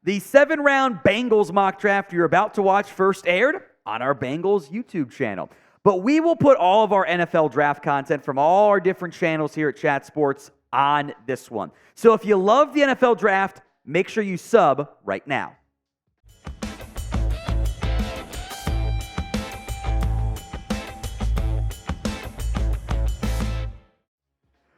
The 7-round Bengals mock draft you're about to watch first aired on our Bengals YouTube channel. But we will put all of our NFL draft content from all our different channels here at Chat Sports on this one. So if you love the NFL draft, make sure you sub right now.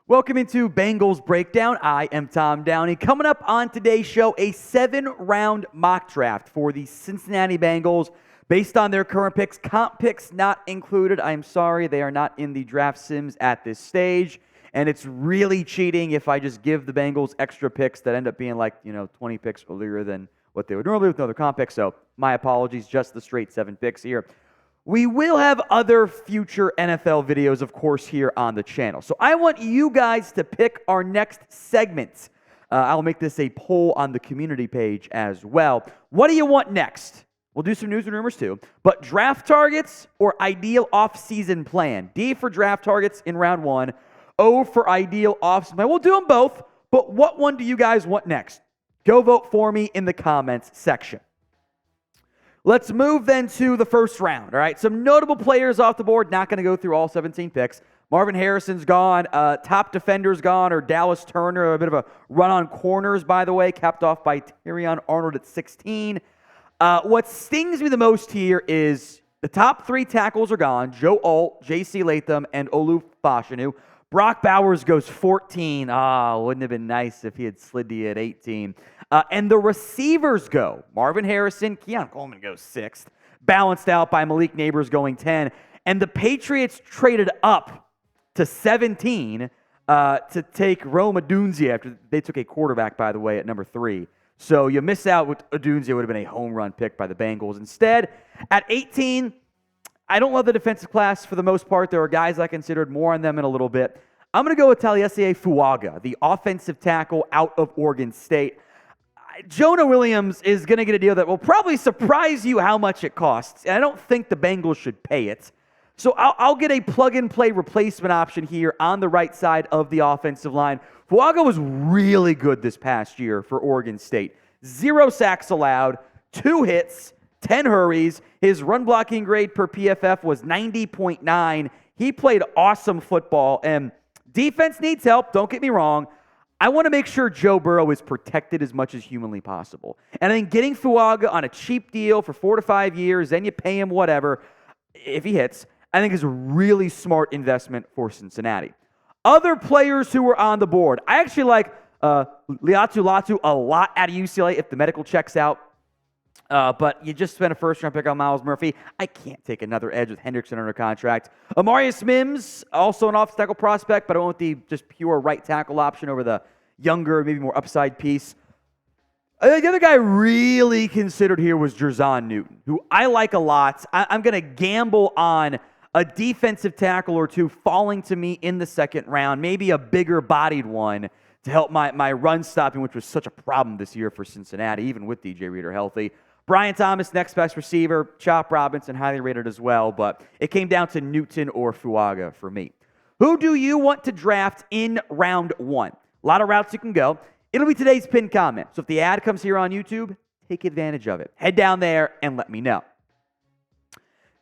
Welcome into Bengals Breakdown. I am Tom Downey. Coming up on today's show, a 7-round mock draft for the Cincinnati Bengals based on their current picks. Comp picks not included. I'm sorry, they are not in the draft sims at this stage. And it's really cheating if I just give the Bengals extra picks that end up being 20 picks earlier than what they would normally with another comp pick. So my apologies, just the straight 7 picks here. We will have other future NFL videos, of course, here on the channel. So I want you guys to pick our next segment. I'll make this a poll on the community page as well. What do you want next? We'll do some news and rumors too. But draft targets or ideal offseason plan? D for draft targets in round 1. O for ideal offseason plan. We'll do them both, but what one do you guys want next? Go vote for me in the comments section. Let's move then to the first round, all right? Some notable players off the board. Not going to go through all 17 picks. Marvin Harrison's gone. Top defender's gone, or Dallas Turner, a bit of a run on corners, by the way, capped off by Terrion Arnold at 16. What stings me the most here is the top 3 tackles are gone. Joe Alt, J.C. Latham, and Olu Fashanu. Brock Bowers goes 14. Wouldn't have been nice if he had slid to you at 18. And the receivers go. Marvin Harrison, Keon Coleman goes 6th. Balanced out by Malik Neighbors going 10. And the Patriots traded up to 17 to take Rome Odunze after they took a quarterback, by the way, at number 3. So you miss out with Odunze. It would have been a home run pick by the Bengals. Instead, at 18, I don't love the defensive class for the most part. There are guys I considered, more on them in a little bit. I'm going to go with Taliese Fuaga, the offensive tackle out of Oregon State. Jonah Williams is going to get a deal that will probably surprise you how much it costs. And I don't think the Bengals should pay it. So I'll get a plug-and-play replacement option here on the right side of the offensive line. Fuaga was really good this past year for Oregon State. 0 sacks allowed, 2 hits, 10 hurries. His run blocking grade per PFF was 90.9. He played awesome football, and defense needs help. Don't get me wrong. I want to make sure Joe Burrow is protected as much as humanly possible. And I think getting Fuaga on a cheap deal for 4 to 5 years, then you pay him whatever, if he hits, I think is a really smart investment for Cincinnati. Other players who were on the board. I actually like Liatu Latu a lot out of UCLA if the medical checks out. But you just spent a first-round pick on Myles Murphy. I can't take another edge with Hendrickson under contract. Amarius Mims, also an off-tackle prospect, but I want the just pure right tackle option over the younger, maybe more upside piece. The other guy I really considered here was Jerzon Newton, who I like a lot. I'm going to gamble on a defensive tackle or two falling to me in the second round, maybe a bigger-bodied one to help my run stopping, which was such a problem this year for Cincinnati, even with DJ Reader healthy. Brian Thomas, next best receiver. Chop Robinson, highly rated as well, but it came down to Newton or Fuaga for me. Who do you want to draft in round 1? A lot of routes you can go. It'll be today's pinned comment, so if the ad comes here on YouTube, take advantage of it. Head down there and let me know.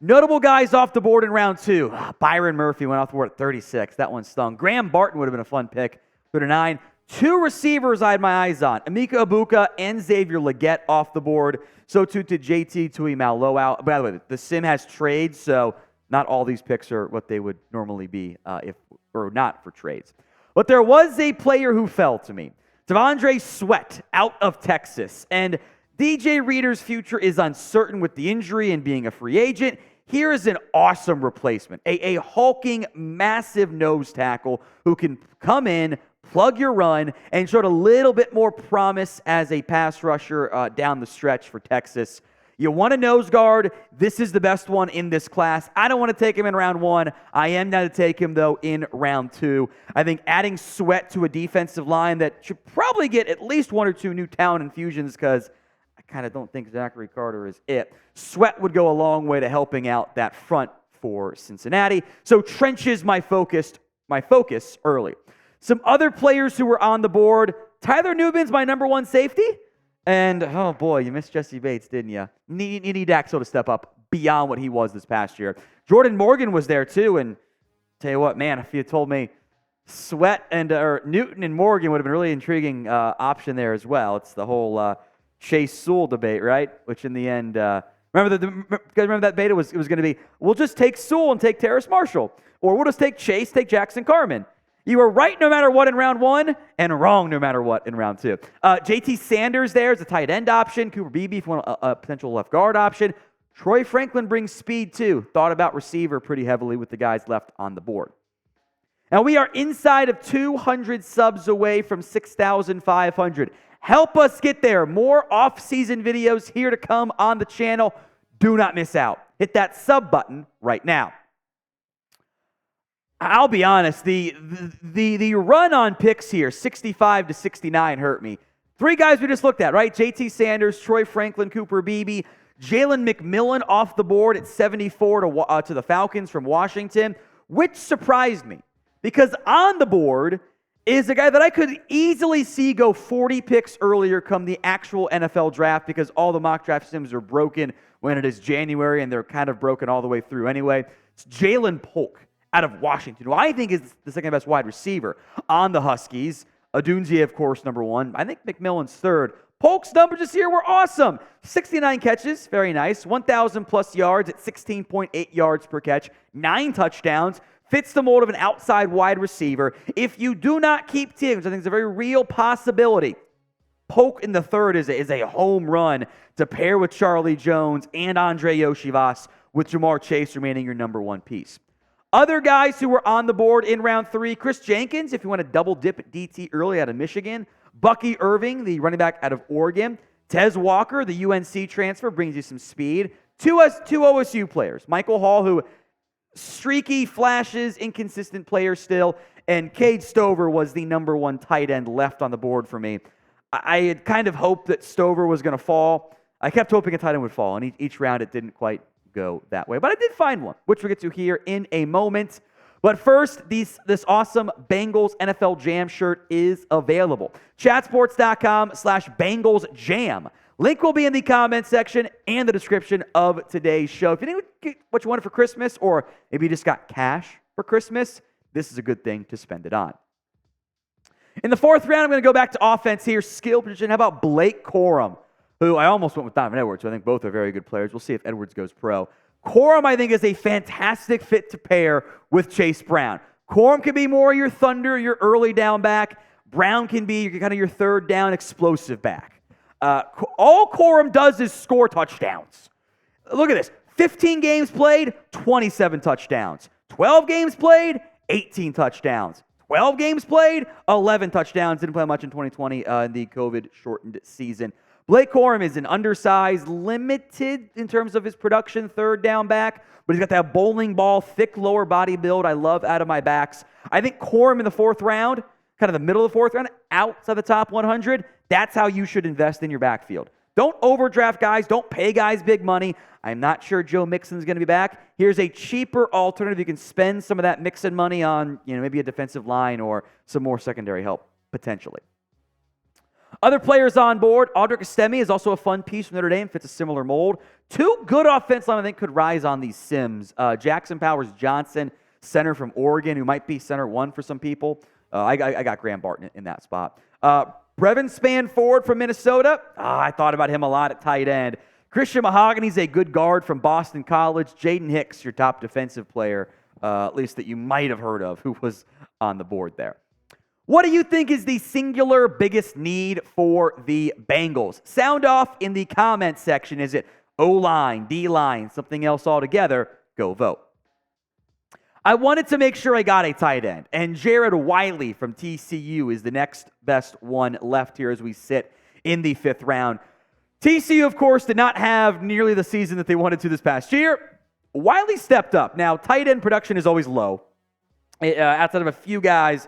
Notable guys off the board in round 2. Byron Murphy went off the board at 36. That one stung. Graham Barton would have been a fun pick. Go to 9. 2 receivers I had my eyes on. Emeka Egbuka and Xavier Legette off the board. So too to JT Tuimoloau. By the way, the sim has trades, so not all these picks are what they would normally be if or not for trades. But there was a player who fell to me. Devondre Sweat out of Texas. And DJ Reader's future is uncertain with the injury and being a free agent. Here is an awesome replacement. A hulking, massive nose tackle who can come in, plug your run, and showed a little bit more promise as a pass rusher down the stretch for Texas. You want a nose guard. This is the best one in this class. I don't want to take him in round 1. I am going to take him, though, in round 2. I think adding Sweat to a defensive line that should probably get at least 1 or 2 new talent infusions because I kind of don't think Zachary Carter is it. Sweat would go a long way to helping out that front for Cincinnati. So trenches my focus early. Some other players who were on the board. Tyler Nubin's my number 1 safety. And, oh boy, you missed Jesse Bates, didn't you? You need Axel to step up beyond what he was this past year. Jordan Morgan was there too, and tell you what, man, if you told me Sweat and or Newton and Morgan would have been a really intriguing option there as well. It's the whole Chase Sewell debate, right? Which in the end, remember that beta was going to be, we'll just take Sewell and take Terrace Marshall, or we'll just take Chase, take Jackson Carman. You were right no matter what in round 1, and wrong no matter what in round 2. JT Sanders there is a tight end option. Cooper Beebe if you want a potential left guard option. Troy Franklin brings speed too. Thought about receiver pretty heavily with the guys left on the board. Now we are inside of 200 subs away from 6,500. Help us get there. More off-season videos here to come on the channel. Do not miss out. Hit that sub button right now. I'll be honest, the run on picks here, 65 to 69, hurt me. 3 guys we just looked at, right? JT Sanders, Troy Franklin, Cooper Beebe, Jalen McMillan off the board at 74 to the Falcons from Washington, which surprised me because on the board is a guy that I could easily see go 40 picks earlier come the actual NFL draft because all the mock draft sims are broken when it is January, and they're kind of broken all the way through anyway. It's Ja'Lynn Polk out of Washington, who I think is the second best wide receiver on the Huskies. Odunze, of course, number 1. I think McMillan's 3rd. Polk's numbers this year were awesome. 69 catches, very nice. 1,000 plus yards at 16.8 yards per catch. 9 touchdowns. Fits the mold of an outside wide receiver. If you do not keep T, which I think is a very real possibility, Polk in the 3rd is a home run to pair with Charlie Jones and Andre Yoshivas, with Jamar Chase remaining your number 1 piece. Other guys who were on the board in round 3, Chris Jenkins, if you want to double dip at DT early out of Michigan. Bucky Irving, the running back out of Oregon. Tez Walker, the UNC transfer, brings you some speed. Two OSU players. Michael Hall, who streaky flashes, inconsistent player still. And Cade Stover was the number 1 tight end left on the board for me. I had kind of hoped that Stover was going to fall. I kept hoping a tight end would fall, and each round it didn't quite go that way. But I did find one, which we'll get to here in a moment. But first, this awesome Bengals NFL Jam shirt is available. Chatsports.com/BengalsJam. Link will be in the comment section and the description of today's show. If you didn't get what you wanted for Christmas, or maybe you just got cash for Christmas, this is a good thing to spend it on. In the 4th round, I'm going to go back to offense here. Skill position. How about Blake Corum, who I almost went with Donovan Edwards, so I think both are very good players. We'll see if Edwards goes pro. Corum, I think, is a fantastic fit to pair with Chase Brown. Corum can be more your thunder, your early down back. Brown can be kind of your 3rd down explosive back. All Corum does is score touchdowns. Look at this. 15 games played, 27 touchdowns. 12 games played, 18 touchdowns. 12 games played, 11 touchdowns. Didn't play much in 2020 in the COVID-shortened season. Blake Corum is an undersized, limited in terms of his production, 3rd down back, but he's got that bowling ball, thick lower body build I love out of my backs. I think Corum in the 4th round, kind of the middle of the 4th round, outside the top 100, that's how you should invest in your backfield. Don't overdraft guys. Don't pay guys big money. I'm not sure Joe Mixon's going to be back. Here's a cheaper alternative. You can spend some of that Mixon money on, maybe a defensive line or some more secondary help, potentially. Other players on board, Audric Estime is also a fun piece from Notre Dame, fits a similar mold. 2 good offensive linemen I think could rise on these sims. Jackson Powers Johnson, center from Oregon, who might be center 1 for some people. I got Graham Barton in that spot. Brevin Spann-Ford from Minnesota. I thought about him a lot at tight end. Christian Mahogany's a good guard from Boston College. Jaden Hicks, your top defensive player, at least that you might have heard of, who was on the board there. What do you think is the singular biggest need for the Bengals? Sound off in the comment section. Is it O-line, D-line, something else altogether? Go vote. I wanted to make sure I got a tight end, and Jared Wiley from TCU is the next best one left here as we sit in the 5th round. TCU, of course, did not have nearly the season that they wanted to this past year. Wiley stepped up. Now, tight end production is always low. Outside of a few guys,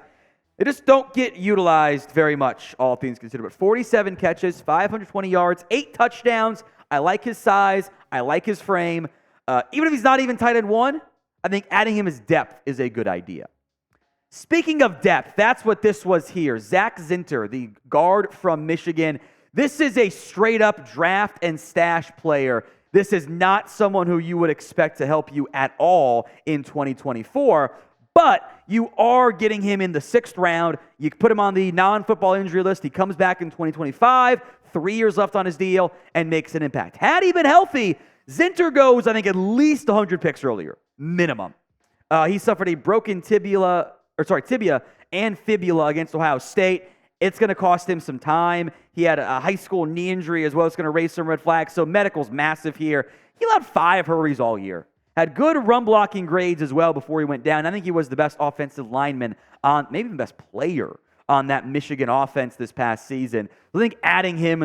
they just don't get utilized very much, all things considered. But 47 catches, 520 yards, 8 touchdowns. I like his size. I like his frame. Even if he's not even tight end 1, I think adding him as depth is a good idea. Speaking of depth, that's what this was here. Zak Zinter, the guard from Michigan. This is a straight-up draft and stash player. This is not someone who you would expect to help you at all in 2024, but you are getting him in the 6th round. You put him on the non-football injury list. He comes back in 2025, 3 years left on his deal, and makes an impact. Had he been healthy, Zinter goes, I think, at least 100 picks earlier, minimum. He suffered a broken tibia and fibula against Ohio State. It's going to cost him some time. He had a high school knee injury as well. It's going to raise some red flags. So medical's massive here. He allowed 5 hurries all year. Had good run blocking grades as well before he went down. I think he was the best offensive lineman on, maybe the best player on that Michigan offense this past season. I think adding him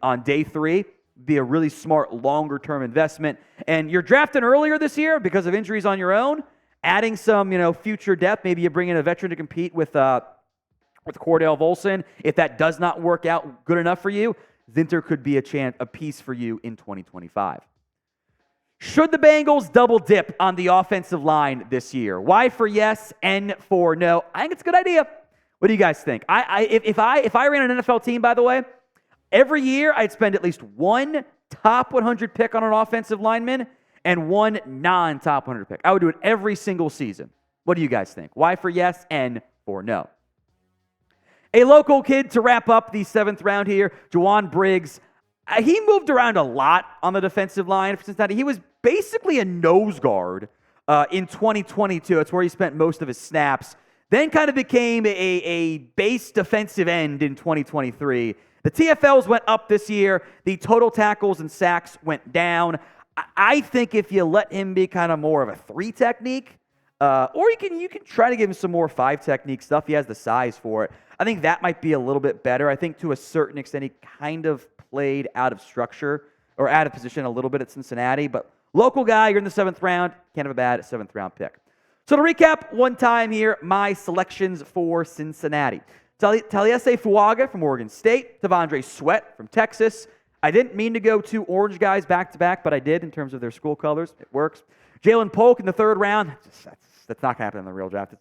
on day 3 would be a really smart longer-term investment. And you're drafting earlier this year because of injuries on your own. Adding some, future depth. Maybe you bring in a veteran to compete with Cordell Volson. If that does not work out good enough for you, Zinter could be a piece for you in 2025. Should the Bengals double dip on the offensive line this year? Y for yes, N for no. I think it's a good idea. What do you guys think? If I ran an NFL team, by the way, every year I'd spend at least one top 100 pick on an offensive lineman and one non-top 100 pick. I would do it every single season. What do you guys think? Y for yes, N for no. A local kid to wrap up the 7th round here, Ja'Lynn Briggs. He moved around a lot on the defensive line for Cincinnati. He was basically a nose guard in 2022. That's where he spent most of his snaps. Then kind of became a base defensive end in 2023. The TFLs went up this year. The total tackles and sacks went down. I think if you let him be kind of more of a 3 technique, or you can try to give him some more 5 technique stuff. He has the size for it. I think that might be a little bit better. I think to a certain extent he kind of played out of structure or out of position a little bit at Cincinnati. But local guy, you're in the 7th round. Can't have a bad 7th round pick. So to recap one time here, my selections for Cincinnati. Taliese Fuaga from Oregon State. T'Vondre Sweat from Texas. I didn't mean to go 2 orange guys back-to-back, but I did in terms of their school colors. It works. Jalen Polk in the 3rd round. That's not going to happen in the real draft.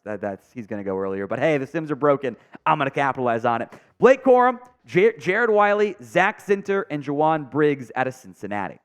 He's going to go earlier. But hey, the Sims are broken. I'm going to capitalize on it. Blake Corum, Jared Wiley, Zak Zinter, and Ja'Lynn Briggs out of Cincinnati.